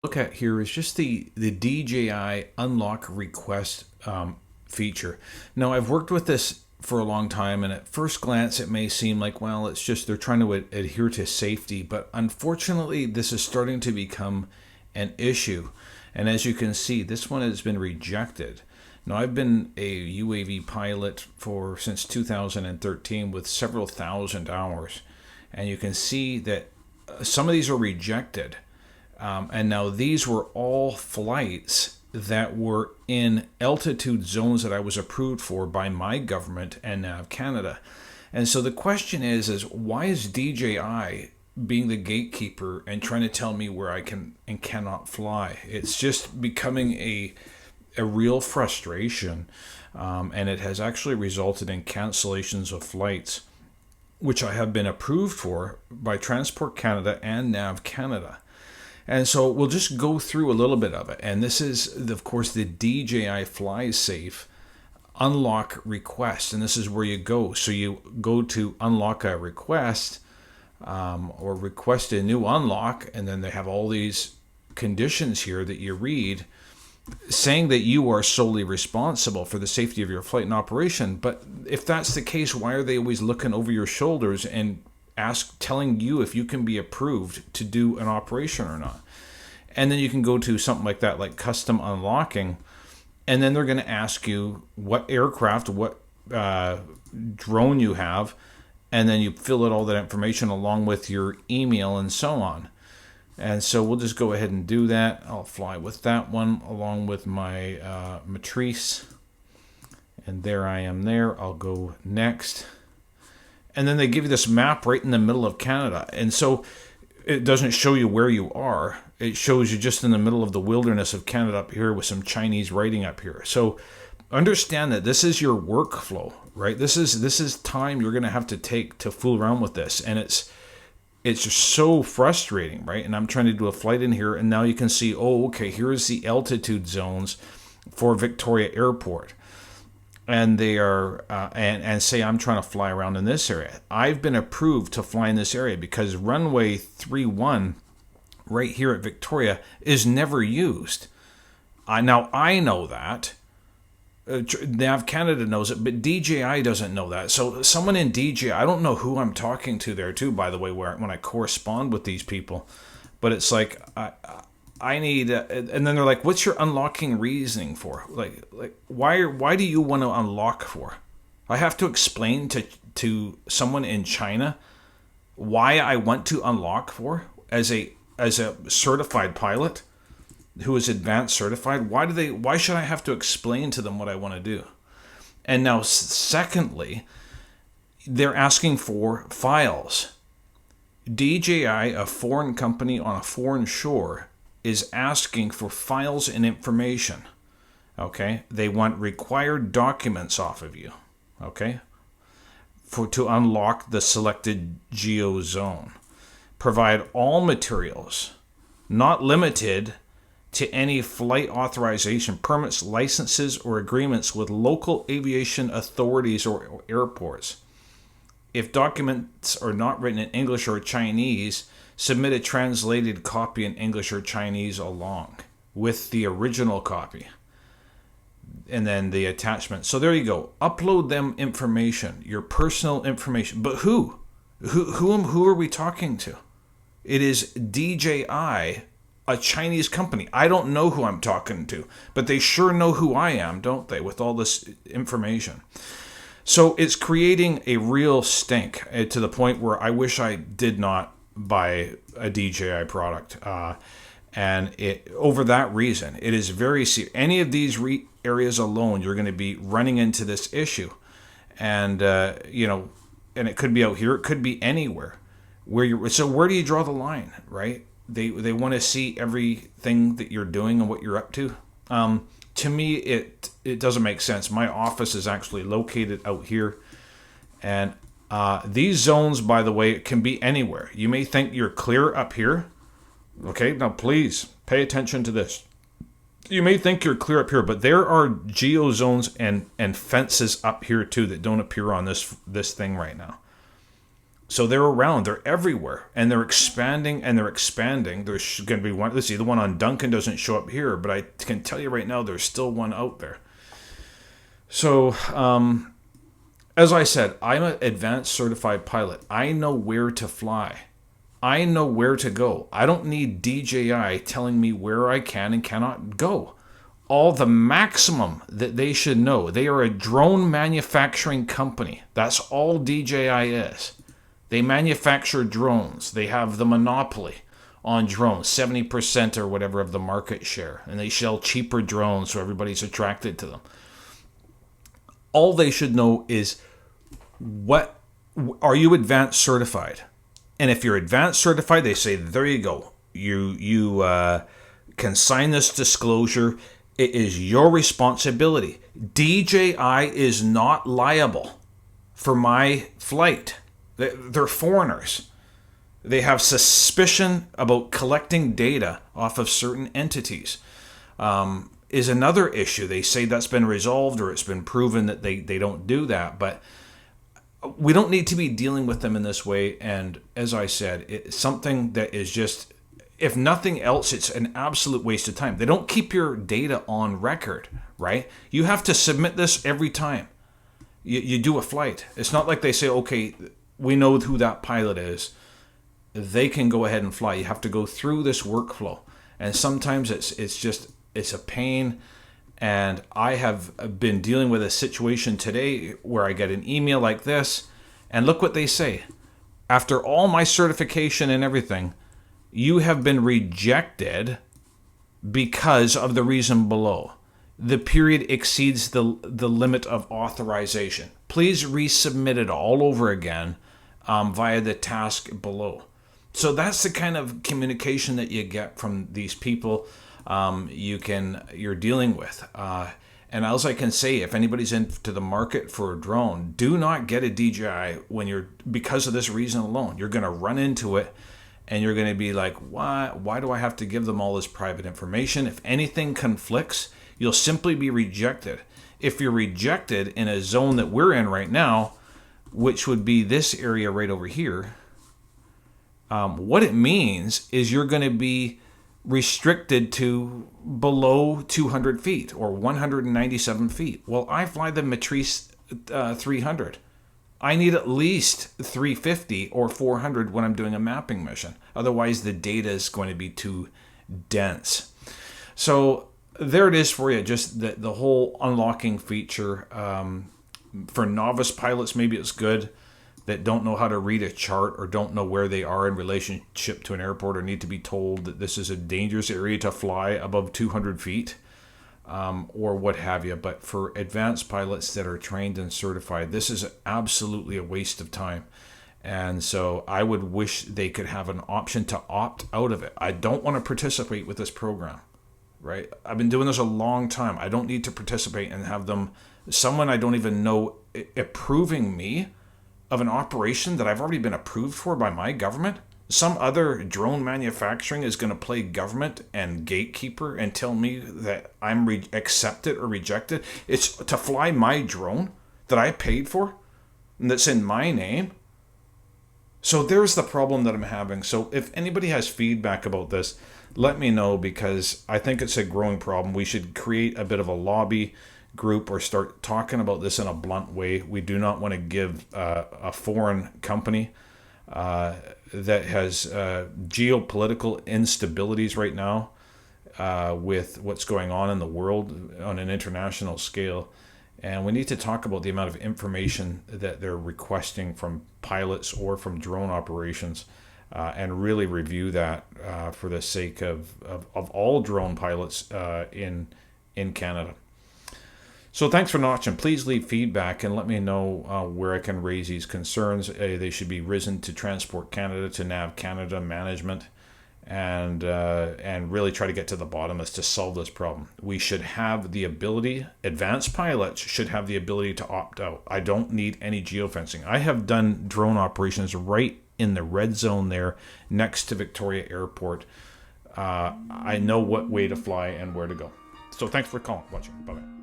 Look at here is just the DJI unlock request feature. Now, I've worked with this for a long time, and at first glance it may seem like, well, it's just they're trying to adhere to safety, but unfortunately this is starting to become an issue. And as you can see, this one has been rejected. Now, I've been a UAV pilot for since 2013 with several thousand hours, and you can see that some of these are rejected. And now these were all flights that were in altitude zones that I was approved for by my government and NAV Canada. And so the question is why is DJI being the gatekeeper and trying to tell me where I can and cannot fly? It's just becoming a real frustration, and it has actually resulted in cancellations of flights, which I have been approved for by Transport Canada and NAV Canada. And so we'll just go through a little bit of it. And this is, of course, the DJI Fly Safe unlock request. And this is where you go. So you go to unlock a request, or request a new unlock. And then they have all these conditions here that you read saying that you are solely responsible for the safety of your flight and operation. But if that's the case, why are they always looking over your shoulders and telling you if you can be approved to do an operation or not? And then you can go to something like that, like custom unlocking, and then they're going to ask you what aircraft, what drone you have, and then you fill out all that information along with your email and so on. And so we'll just go ahead and do that. I'll fly with that one along with my matrice, and there I am there. I'll go next. And then they give you this map right in the middle of Canada. And so it doesn't show you where you are. It shows you just in the middle of the wilderness of Canada up here with some Chinese writing up here. So understand that this is your workflow, right? This is time you're going to have to take to fool around with this. And it's just so frustrating, right? And I'm trying to do a flight in here, and now you can see, oh, okay, here's the altitude zones for Victoria Airport. And they are, and say I'm trying to fly around in this area. I've been approved to fly in this area because runway 31 right here at Victoria is never used. Now I know that. NAV Canada knows it, but DJI doesn't know that. So someone in DJI, I don't know who I'm talking to there too, by the way, when I correspond with these people, but it's like, I need, and then they're like, what's your unlocking reasoning for? Like why do you want to unlock for? I have to explain to someone in China why I want to unlock for as a certified pilot who is advanced certified. Why should I have to explain to them what I want to do? And now secondly, they're asking for files. DJI, a foreign company on a foreign shore, is asking for files and information. Okay? They want required documents off of you. Okay? To unlock the selected geo zone. Provide all materials, not limited to any flight authorization, permits, licenses, or agreements with local aviation authorities or airports. If documents are not written in English or Chinese, submit a translated copy in English or Chinese along with the original copy. And then the attachment. So there you go. Upload them information, your personal information. But who? Who are we talking to? It is DJI, a Chinese company. I don't know who I'm talking to, but they sure know who I am, don't they, with all this information. So it's creating a real stink to the point where I wish I did not buy a DJI product. And over that reason, it is very serious. Any of these areas alone, you're going to be running into this issue. And, and it could be out here. It could be anywhere. So where do you draw the line, right? They want to see everything that you're doing and what you're up to. To me, it doesn't make sense. My office is actually located out here. And these zones, by the way, can be anywhere. You may think you're clear up here. Okay, now please pay attention to this. You may think you're clear up here, but there are geo zones and fences up here too that don't appear on this thing right now. So they're around, they're everywhere, and they're expanding and they're expanding. There's going to be one, let's see, the one on Duncan doesn't show up here, but I can tell you right now there's still one out there. So, as I said, I'm an advanced certified pilot. I know where to fly. I know where to go. I don't need DJI telling me where I can and cannot go. All the maximum that they should know. They are a drone manufacturing company. That's all DJI is. They manufacture drones. They have the monopoly on drones, 70% or whatever of the market share. And they sell cheaper drones so everybody's attracted to them. All they should know is, what are you advanced certified? And if you're advanced certified, they say, there you go. You can sign this disclosure. It is your responsibility. DJI is not liable for my flight. They're foreigners. They have suspicion about collecting data off of certain entities. Is another issue. They say that's been resolved, or it's been proven that they don't do that. But we don't need to be dealing with them in this way. And as I said, it's something that is just, if nothing else, it's an absolute waste of time. They don't keep your data on record, right? You have to submit this every time you do a flight. It's not like they say, okay, we know who that pilot is. They can go ahead and fly. You have to go through this workflow. And sometimes it's a pain. And I have been dealing with a situation today where I get an email like this, and look what they say. After all my certification and everything, you have been rejected because of the reason below. The period exceeds the limit of authorization. Please resubmit it all over again via the task below. So that's the kind of communication that you get from these people you're dealing with. And as I can say, if anybody's into the market for a drone, do not get a DJI because of this reason alone. You're going to run into it and you're going to be like, why do I have to give them all this private information? If anything conflicts, you'll simply be rejected. If you're rejected in a zone that we're in right now, which would be this area right over here, what it means is you're going to be restricted to below 200 feet or 197 feet. Well, I fly the Matrice 300. I need at least 350 or 400 when I'm doing a mapping mission. Otherwise, the data is going to be too dense. So there it is for you, just the whole unlocking feature. For novice pilots, maybe it's good, that don't know how to read a chart or don't know where they are in relationship to an airport, or need to be told that this is a dangerous area to fly above 200 feet or what have you. But for advanced pilots that are trained and certified, this is absolutely a waste of time. And so I would wish they could have an option to opt out of it. I don't want to participate with this program, right? I've been doing this a long time. I don't need to participate and have someone I don't even know approving me of an operation that I've already been approved for by my government. Some other drone manufacturing is going to play government and gatekeeper and tell me that I'm accepted or rejected. It's to fly my drone that I paid for and that's in my name. So there's the problem that I'm having. So if anybody has feedback about this, let me know, because I think it's a growing problem. We should create a bit of a lobby group or start talking about this in a blunt way. We do not want to give a foreign company that has geopolitical instabilities right now with what's going on in the world on an international scale. And we need to talk about the amount of information that they're requesting from pilots or from drone operations, and really review that for the sake of all drone pilots in Canada. So thanks for watching. Please leave feedback and let me know where I can raise these concerns. They should be risen to Transport Canada, to NAV Canada management, and really try to get to the bottom as to solve this problem. We should have the ability, advanced pilots should have the ability to opt out. I don't need any geofencing. I have done drone operations right in the red zone there next to Victoria Airport. I know what way to fly and where to go. So thanks for watching. Bye-bye.